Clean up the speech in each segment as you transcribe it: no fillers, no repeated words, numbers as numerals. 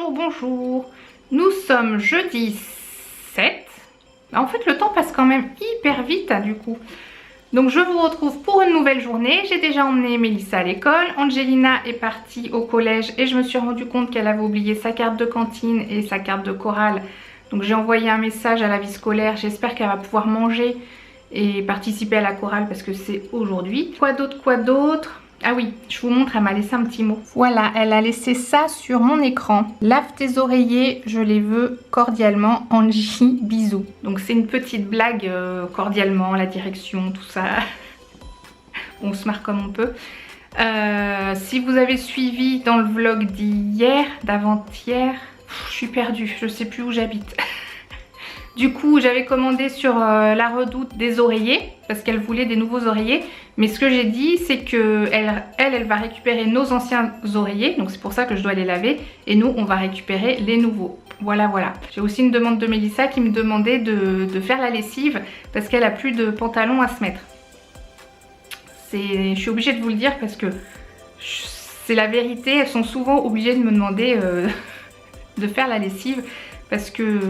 Bonjour, bonjour. Nous sommes jeudi 7. En fait, le temps passe quand même hyper vite, hein, du coup. Donc, je vous retrouve pour une nouvelle journée. J'ai déjà emmené Mélissa à l'école. Angelina est partie au collège et je me suis rendu compte qu'elle avait oublié sa carte de cantine et sa carte de chorale. Donc, j'ai envoyé un message à la vie scolaire. J'espère qu'elle va pouvoir manger et participer à la chorale parce que c'est aujourd'hui. Quoi d'autre? Ah oui, je vous montre, elle m'a laissé un petit mot. Voilà, elle a laissé ça sur mon écran. Lave tes oreillers, je les veux cordialement. Angie, bisous. Donc c'est une petite blague, cordialement, la direction, tout ça. On se marre comme on peut. Si vous avez suivi dans le vlog d'hier, d'avant-hier, je suis perdue, je sais plus où j'habite. Du coup, j'avais commandé sur la Redoute des oreillers parce qu'elle voulait des nouveaux oreillers. Mais ce que j'ai dit, c'est que elle va récupérer nos anciens oreillers. Donc c'est pour ça que je dois les laver. Et nous, on va récupérer les nouveaux. Voilà, voilà. J'ai aussi une demande de Mélissa qui me demandait de faire la lessive parce qu'elle a plus de pantalons à se mettre. Je suis obligée de vous le dire parce que c'est la vérité. Elles sont souvent obligées de me demander de faire la lessive. Parce que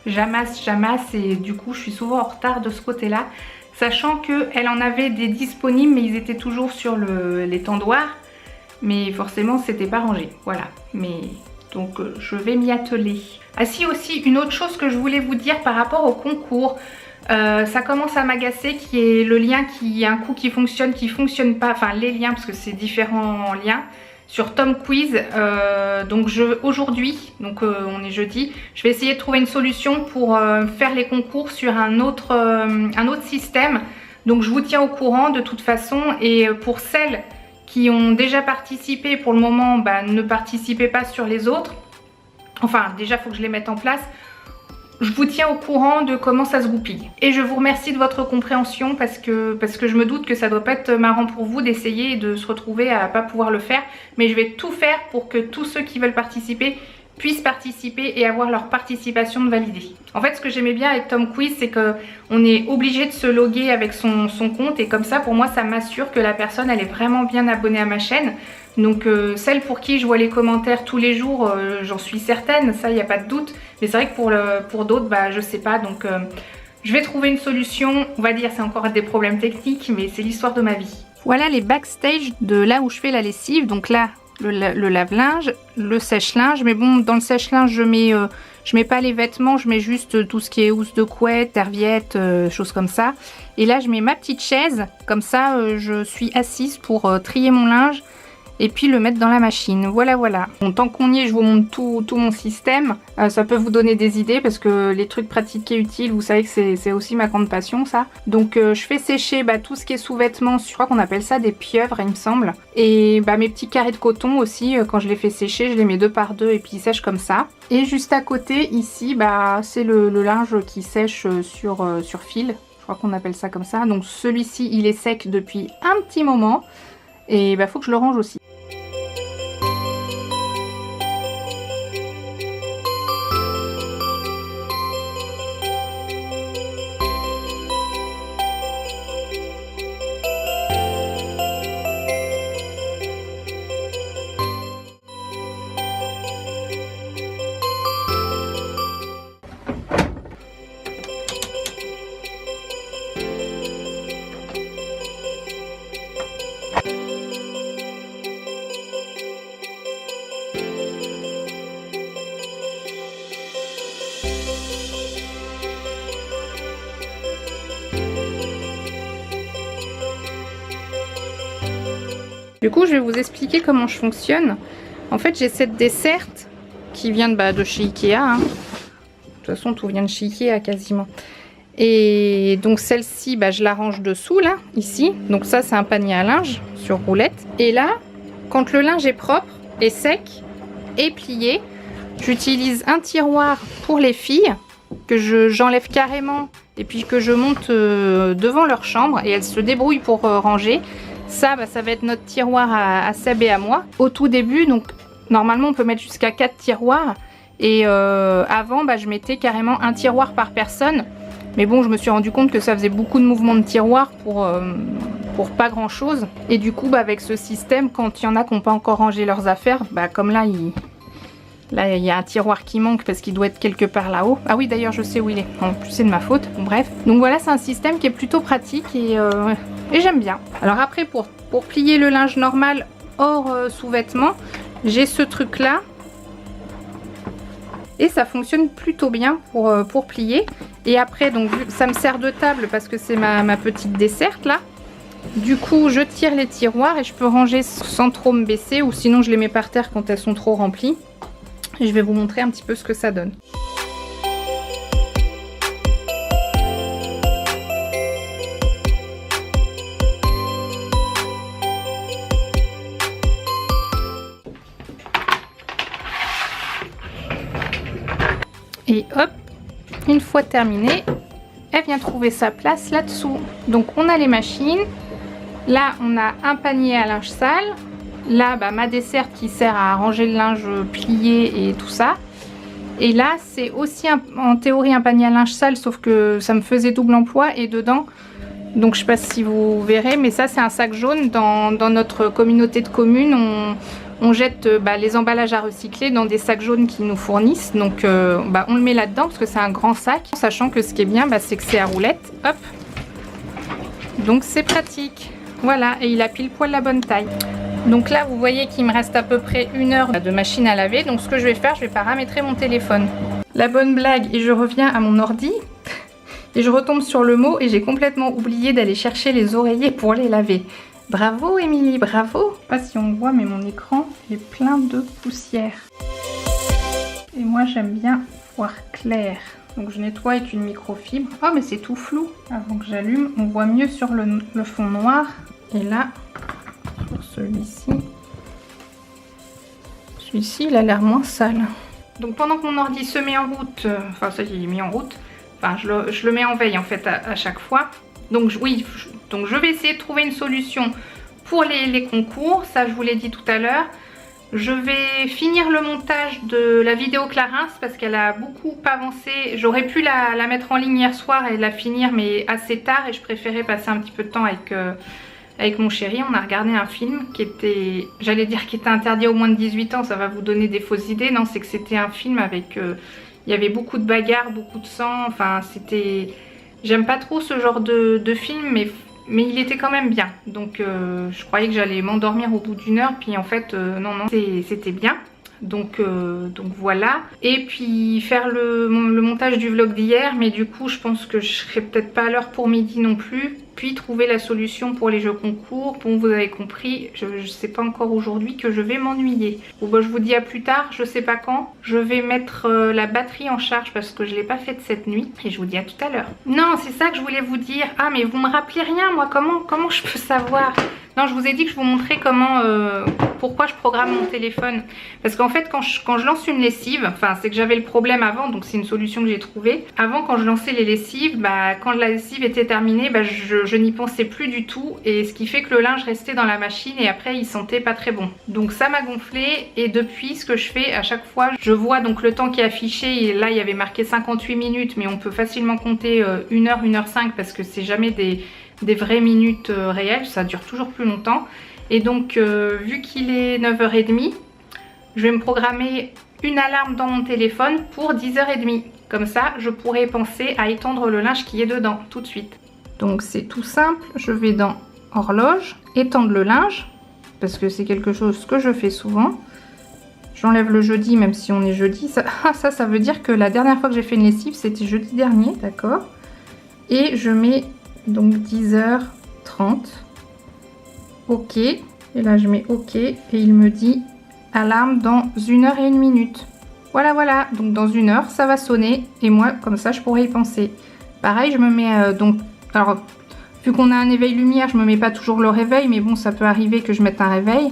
j'amasse et du coup je suis souvent en retard de ce côté-là. Sachant qu'elle en avait des disponibles mais ils étaient toujours sur les tendoirs. Mais forcément c'était pas rangé, voilà. Mais donc je vais m'y atteler. Ah si, aussi une autre chose que je voulais vous dire par rapport au concours. Ça commence à m'agacer qui est le lien qui un coup qui fonctionne pas. Enfin les liens parce que c'est différents liens. Sur Tom Quiz, donc aujourd'hui, donc on est jeudi, je vais essayer de trouver une solution pour faire les concours sur un autre système. Donc je vous tiens au courant de toute façon. Et pour celles qui ont déjà participé, pour le moment, bah, ne participez pas sur les autres. Enfin, déjà, il faut que je les mette en place. Je vous tiens au courant de comment ça se goupille. Et je vous remercie de votre compréhension parce que je me doute que ça doit pas être marrant pour vous d'essayer et de se retrouver à pas pouvoir le faire. Mais je vais tout faire pour que tous ceux qui veulent participer puissent participer et avoir leur participation de validée. En fait, ce que j'aimais bien avec Tom Quiz, c'est qu'on est obligé de se loguer avec son compte. Et comme ça, pour moi, ça m'assure que la personne, elle est vraiment bien abonnée à ma chaîne. Donc celle pour qui je vois les commentaires tous les jours, j'en suis certaine, ça il n'y a pas de doute. Mais c'est vrai que pour d'autres, bah, je sais pas. Donc je vais trouver une solution. On va dire c'est encore des problèmes techniques, mais c'est l'histoire de ma vie. Voilà les backstage de là où je fais la lessive. Donc là, le lave-linge, le sèche-linge. Mais bon, dans le sèche-linge, je mets pas les vêtements, je mets juste tout ce qui est housse de couette, serviette, choses comme ça. Et là, je mets ma petite chaise. Comme ça, je suis assise pour trier mon linge. Et puis le mettre dans la machine. Voilà, voilà. Bon, tant qu'on y est, je vous montre tout mon système. Ça peut vous donner des idées parce que les trucs pratiques et utiles, vous savez que c'est aussi ma grande passion, ça. Donc je fais sécher tout ce qui est sous-vêtements. Je crois qu'on appelle ça des pieuvres, il me semble. Et mes petits carrés de coton aussi, quand je les fais sécher, je les mets 2 par 2 et puis ils sèchent comme ça. Et juste à côté, ici, c'est le linge qui sèche sur fil. Je crois qu'on appelle ça comme ça. Donc celui-ci, il est sec depuis un petit moment. Et faut que je le range aussi. Du coup, je vais vous expliquer comment je fonctionne. En fait, j'ai cette desserte qui vient de chez Ikea. Hein. De toute façon, tout vient de chez Ikea quasiment. Et donc celle-ci, je la range dessous, là, ici. Donc ça, c'est un panier à linge sur roulette. Et là, quand le linge est propre et sec et plié, j'utilise un tiroir pour les filles que j'enlève carrément et puis que je monte devant leur chambre et elles se débrouillent pour ranger. Ça va être notre tiroir à Seb et à moi. Au tout début, donc normalement on peut mettre jusqu'à 4 tiroirs. Et avant, je mettais carrément un tiroir par personne. Mais bon, je me suis rendu compte que ça faisait beaucoup de mouvements de tiroir pour pas grand chose. Et du coup, avec ce système, quand il y en a qui n'ont pas encore rangé leurs affaires, comme là, Là, il y a un tiroir qui manque parce qu'il doit être quelque part là-haut. Ah oui, d'ailleurs, je sais où il est. En plus, c'est de ma faute. Bon, bref. Donc voilà, c'est un système qui est plutôt pratique et j'aime bien. Alors après, pour plier le linge normal hors sous-vêtements, j'ai ce truc-là. Et ça fonctionne plutôt bien pour plier. Et après, donc ça me sert de table parce que c'est ma petite desserte là. Du coup, je tire les tiroirs et je peux ranger sans trop me baisser, ou sinon je les mets par terre quand elles sont trop remplies. Et je vais vous montrer un petit peu ce que ça donne. Et hop, une fois terminé, elle vient trouver sa place là-dessous. Donc on a les machines. Là, on a un panier à linge sale. Là, bah, ma desserte qui sert à ranger le linge plié et tout ça. Et là, c'est aussi en théorie un panier à linge sale, sauf que ça me faisait double emploi. Et dedans, donc je sais pas si vous verrez, mais ça c'est un sac jaune. Dans notre communauté de communes, on jette les emballages à recycler dans des sacs jaunes qu'ils nous fournissent. Donc on le met là-dedans parce que c'est un grand sac. Sachant que ce qui est bien, c'est que c'est à roulettes. Hop. Donc c'est pratique. Voilà, et il a pile poil la bonne taille. Donc là, vous voyez qu'il me reste à peu près 1 heure de machine à laver. Donc ce que je vais faire, je vais paramétrer mon téléphone. La bonne blague, et je reviens à mon ordi. Et je retombe sur le mot et j'ai complètement oublié d'aller chercher les oreillers pour les laver. Bravo Émilie, bravo! Je sais pas si on voit, mais mon écran est plein de poussière. Et moi, j'aime bien voir clair. Donc je nettoie avec une microfibre. Oh, mais c'est tout flou. Avant que j'allume, on voit mieux sur le fond noir. Et là, pour celui-ci, il a l'air moins sale. Donc pendant que mon ordi se met en route, enfin ça y est, il est mis en route. Enfin, je le mets en veille en fait à chaque fois. Donc oui, donc je vais essayer de trouver une solution pour les concours. Ça, je vous l'ai dit tout à l'heure. Je vais finir le montage de la vidéo Clarins parce qu'elle a beaucoup avancé. J'aurais pu la mettre en ligne hier soir et la finir, mais assez tard. Et je préférais passer un petit peu de temps avec mon chéri. On a regardé un film qui était, j'allais dire qui était interdit aux moins de 18 ans. Ça va vous donner des fausses idées. Non, c'est que c'était un film avec... il y avait beaucoup de bagarres, beaucoup de sang. Enfin, c'était... J'aime pas trop ce genre de film, mais il était quand même bien. Donc je croyais que j'allais m'endormir au bout d'1 heure. Puis en fait, non, c'était bien. Donc voilà. Et puis faire le montage du vlog d'hier. Mais du coup, je pense que je serai peut-être pas à l'heure pour midi non plus. Puis trouver la solution pour les jeux concours. Bon, vous avez compris, je sais pas encore aujourd'hui que je vais m'ennuyer. Bon, bah, je vous dis à plus tard, je sais pas quand. Je vais mettre la batterie en charge parce que je l'ai pas faite cette nuit. Et je vous dis à tout à l'heure. Non, c'est ça que je voulais vous dire. Ah, mais vous me rappelez rien, moi, comment je peux savoir? Non, je vous ai dit que je vous montrais pourquoi je programme mon téléphone. Parce qu'en fait, quand je lance une lessive, enfin, c'est que j'avais le problème avant, donc c'est une solution que j'ai trouvée. Avant, quand je lançais les lessives, quand la lessive était terminée, je n'y pensais plus du tout. Et ce qui fait que le linge restait dans la machine et après, il sentait pas très bon. Donc ça m'a gonflé et depuis, ce que je fais, à chaque fois, je vois donc le temps qui est affiché. Et là, il y avait marqué 58 minutes, mais on peut facilement compter 1 heure, 1 heure 5 parce que c'est jamais des vraies minutes réelles, ça dure toujours plus longtemps. Et donc vu qu'il est 9h30, je vais me programmer une alarme dans mon téléphone pour 10h30. Comme ça, je pourrai penser à étendre le linge qui est dedans tout de suite. Donc c'est tout simple, je vais dans horloge, étendre le linge, parce que c'est quelque chose que je fais souvent. J'enlève le jeudi, même si on est jeudi. Ça veut dire que la dernière fois que j'ai fait une lessive, c'était jeudi dernier, d'accord? Et je mets donc 10h30. OK. Et là, je mets OK. Et il me dit alarme dans 1h01. Voilà. Donc dans 1 heure, ça va sonner. Et moi, comme ça, je pourrais y penser. Pareil, je me mets donc... Alors, vu qu'on a un éveil lumière, je me mets pas toujours le réveil. Mais bon, ça peut arriver que je mette un réveil.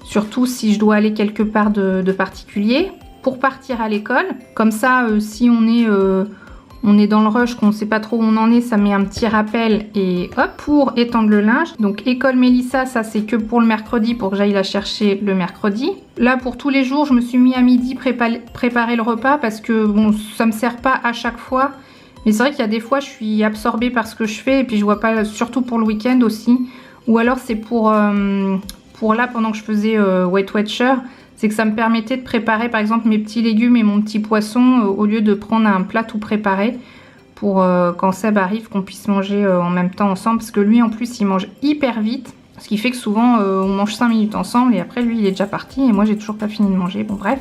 Surtout si je dois aller quelque part de particulier. Pour partir à l'école. Comme ça, si on est dans le rush, qu'on ne sait pas trop où on en est, ça met un petit rappel et hop, pour étendre le linge. Donc école Mélissa, ça c'est que pour le mercredi, pour que j'aille la chercher le mercredi. Là pour tous les jours, je me suis mis à midi préparer le repas parce que bon, ça me sert pas à chaque fois. Mais c'est vrai qu'il y a des fois, je suis absorbée par ce que je fais et puis je vois pas, surtout pour le week-end aussi. Ou alors c'est pour pour là pendant que je faisais Weight Watcher, c'est que ça me permettait de préparer par exemple mes petits légumes et mon petit poisson au lieu de prendre un plat tout préparé pour quand Seb arrive qu'on puisse manger en même temps ensemble, parce que lui en plus il mange hyper vite, ce qui fait que souvent on mange 5 minutes ensemble et après lui il est déjà parti et moi j'ai toujours pas fini de manger. Bon bref,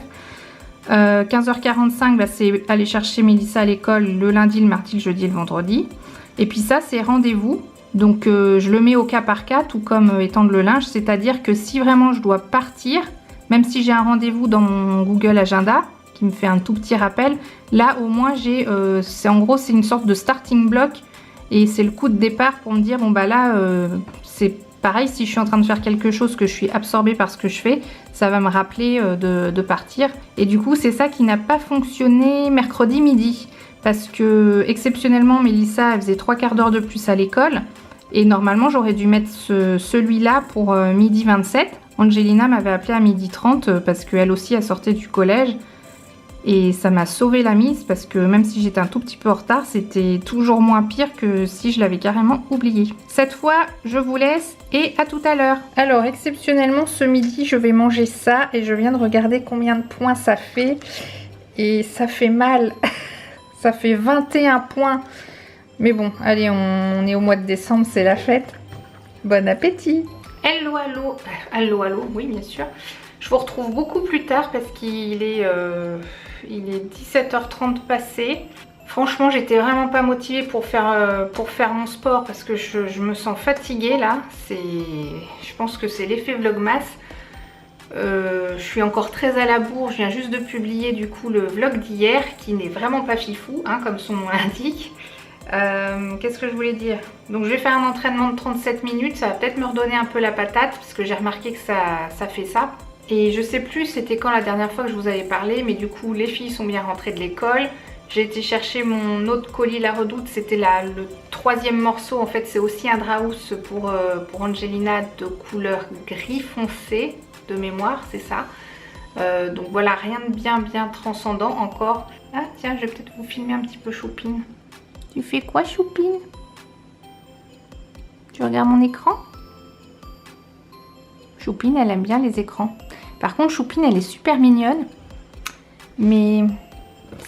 15h45 bah, c'est aller chercher Mélissa à l'école le lundi, le mardi, le jeudi et le vendredi, et puis ça c'est rendez-vous. Donc je le mets au cas par cas, tout comme étendre le linge, c'est-à-dire que si vraiment je dois partir, même si j'ai un rendez-vous dans mon Google Agenda qui me fait un tout petit rappel, là au moins j'ai, en gros c'est une sorte de starting block et c'est le coup de départ pour me dire bon bah là c'est pareil, si je suis en train de faire quelque chose que je suis absorbée par ce que je fais, ça va me rappeler de partir. Et du coup c'est ça qui n'a pas fonctionné mercredi midi. Parce que exceptionnellement Mélissa elle faisait 3/4 d'heure de plus à l'école et normalement j'aurais dû mettre celui-là pour midi 27. Angelina m'avait appelé à midi 30 parce qu'elle aussi elle sortait du collège et ça m'a sauvé la mise parce que même si j'étais un tout petit peu en retard, c'était toujours moins pire que si je l'avais carrément oublié. Cette fois je vous laisse et à tout à l'heure. Alors exceptionnellement ce midi je vais manger ça et je viens de regarder combien de points ça fait et ça fait mal. Ça fait 21 points. Mais bon, allez, on est au mois de décembre, c'est la fête. Bon appétit. Hello, hello. Hello, hello, oui, bien sûr. Je vous retrouve beaucoup plus tard parce qu'il est, il est 17h30 passé. Franchement, j'étais vraiment pas motivée pour faire mon sport parce que je me sens fatiguée là. Je pense que c'est l'effet Vlogmas. Je suis encore très à la bourre, je viens juste de publier du coup le vlog d'hier qui n'est vraiment pas fifou hein, comme son nom l'indique. Qu'est-ce que je voulais dire? Donc je vais faire un entraînement de 37 minutes, ça va peut-être me redonner un peu la patate parce que j'ai remarqué que ça fait ça. Et je sais plus c'était quand la dernière fois que je vous avais parlé, mais du coup les filles sont bien rentrées de l'école. J'ai été chercher mon autre colis La Redoute, c'était le 3e morceau, en fait c'est aussi un Draus pour Angelina de couleur gris foncé. De mémoire, c'est ça. Donc voilà, rien de bien transcendant encore. Ah tiens, je vais peut-être vous filmer un petit peu Choupine. Tu fais quoi Choupine? Tu regardes mon écran? Choupine, elle aime bien les écrans. Par contre, Choupine, elle est super mignonne. Mais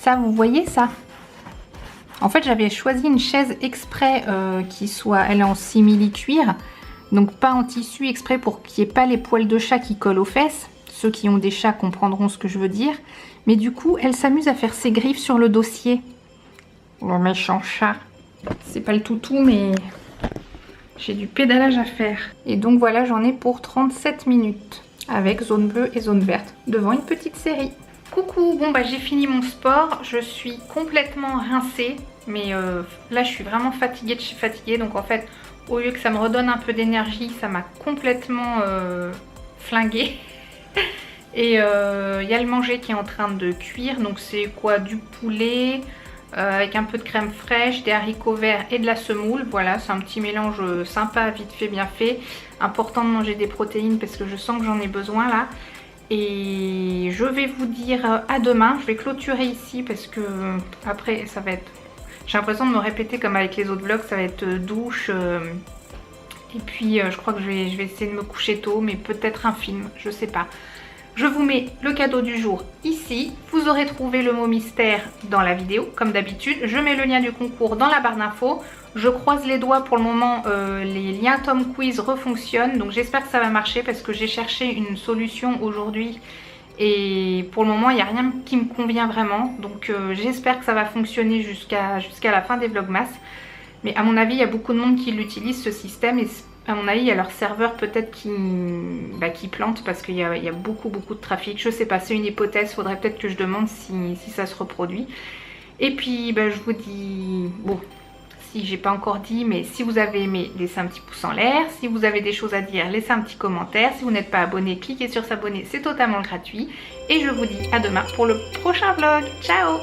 ça, vous voyez ça? En fait, j'avais choisi une chaise exprès qui soit... Elle est en simili-cuir. Donc pas en tissu exprès pour qu'il n'y ait pas les poils de chat qui collent aux fesses. Ceux qui ont des chats comprendront ce que je veux dire. Mais du coup, elle s'amuse à faire ses griffes sur le dossier. Le méchant chat. C'est pas le toutou, mais j'ai du pédalage à faire. Et donc voilà, j'en ai pour 37 minutes. Avec zone bleue et zone verte. Devant une petite série. Coucou, bon bah j'ai fini mon sport. Je suis complètement rincée. Mais là, je suis vraiment fatiguée de chez fatiguée. Donc en fait... Au lieu que ça me redonne un peu d'énergie, ça m'a complètement flinguée. Et il y a le manger qui est en train de cuire. Donc c'est quoi? Du poulet avec un peu de crème fraîche, des haricots verts et de la semoule. Voilà, c'est un petit mélange sympa, vite fait, bien fait. Important de manger des protéines parce que je sens que j'en ai besoin là. Et je vais vous dire à demain. Je vais clôturer ici parce que après ça va être... J'ai l'impression de me répéter comme avec les autres vlogs, ça va être douche. Et puis je crois que je vais essayer de me coucher tôt, mais peut-être un film, je sais pas. Je vous mets le cadeau du jour ici. Vous aurez trouvé le mot mystère dans la vidéo, comme d'habitude. Je mets le lien du concours dans la barre d'infos. Je croise les doigts pour le moment, les liens Tom Quiz refonctionnent. Donc j'espère que ça va marcher parce que j'ai cherché une solution aujourd'hui. Et pour le moment, il n'y a rien qui me convient vraiment. Donc j'espère que ça va fonctionner jusqu'à la fin des Vlogmas. Mais à mon avis, il y a beaucoup de monde qui l'utilise ce système. Et à mon avis, il y a leur serveur peut-être qui plante parce qu'il y a beaucoup de trafic. Je sais pas, c'est une hypothèse. Il faudrait peut-être que je demande si ça se reproduit. Et puis, je vous dis... Bon, si j'ai pas encore dit, mais si vous avez aimé, laissez un petit pouce en l'air. Si vous avez des choses à dire, laissez un petit commentaire. Si vous n'êtes pas abonné, cliquez sur s'abonner, c'est totalement gratuit. Et je vous dis à demain pour le prochain vlog. Ciao!